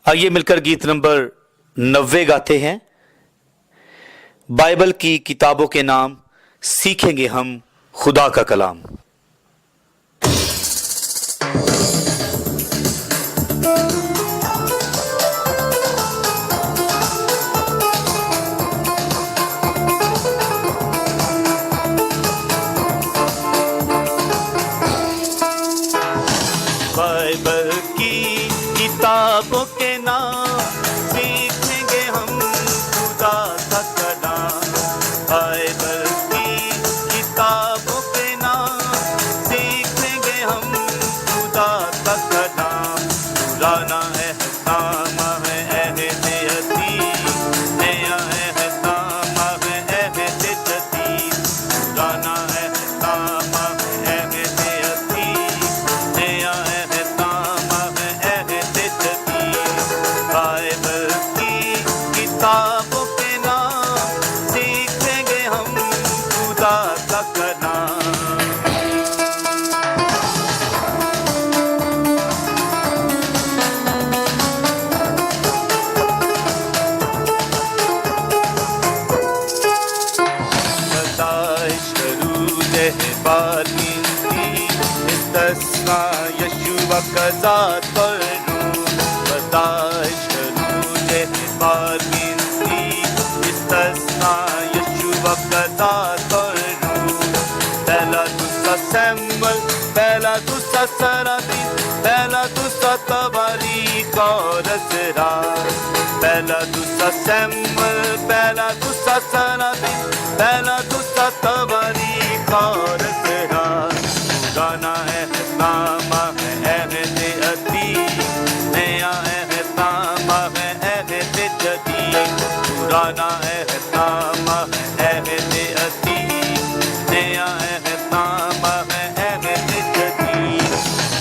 आइए मिलकर गीत नंबर 90 गाते हैं। बाइबल की किताबों के नाम, सीखेंगे हम खुदा का कलाम। बाइबल की किताबों के नाम, सीखेंगे हम खुदा का कलाम। बाइबल की किताबों के नाम, सीखेंगे हम खुदा का कलाम। पुराना एहकाम है अहद अतीक, नया एहकाम है अहद जदीद। पुराना एहकाम है अहद अतीक, नया किताबों के नाम, सीखेंगे हम खुदा का कलाम। पैदाइश रूह बानी इस्तिस्ना यशुआ का ज़ात और रूह। पैदाइश रूह बानी इस्तिस्ना यशुआ का ज़ात और रूह। पहला दूसरा सैमुएल, पहला दूसरा सराबीन, पहला दूसरा तवारीख और अज़रा। पहला दूसरा सैमुएल, पहला दूसरा सराबीन, पहला दूसरा तवारीख और अज़रा। पुराना एहकाम है अहद अतीक, नया एहकाम है अहद जदीद। पुराना एहकाम है अहद अतीक, नया एहकाम है अहद जदीद।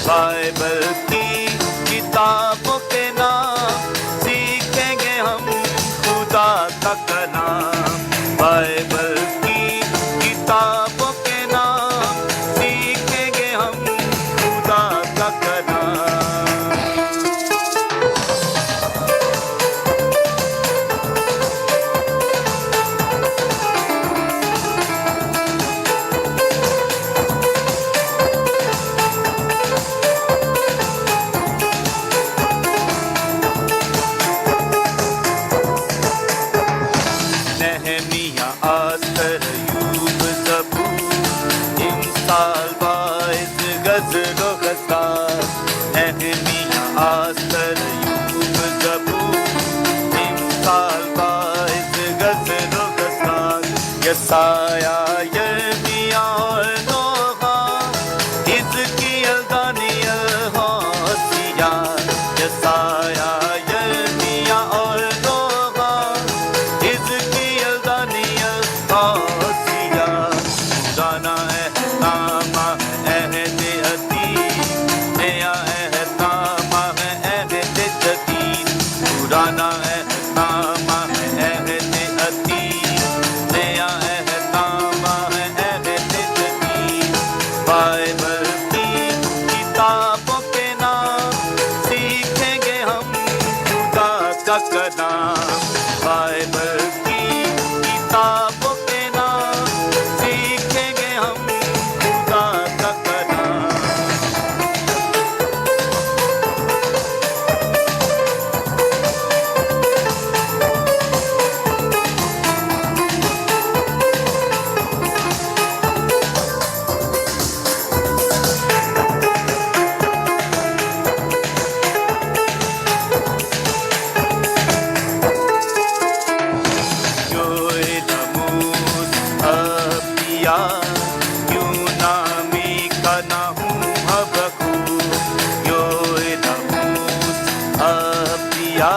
बाइबल की किताबों के नाम, सीखेंगे हम खुदा का कलाम। बाइबल की किताबों के नाम, सीखेंगे हम खुदा का कलाम। नहमिया, आस्तर, यूब, ज़बूर, इमसाल, वाइज, गज़ल व ग़ज़ाल। नहमिया, आस्तर, यूब, ज़बूर, इमसाल, वाइज, गज़ल व ग़ज़ाल। यसाया, यिर्मयाह और नोहा, हिज़किय्याह, दानिय्येल, होशिया। यसाया, यिर्मयाह और नोहा, हिज़किय्याह, दानिय्येल, होशिया। पुराना एहकाम है अहद अतीक, नया एहकाम है अहद जदीद। पुराना एहकाम है अहद अतीक, नया एहकाम है अहद जदीद। बाइबल की किताबों के नाम, सीखेंगे हम खुदा का कलाम। बाइबल की किताबों के नाम, सीखेंगे हम खुदा का कलाम। यूनामी का नाम हबक्कूक, योएल, मूसा, अब्दिया।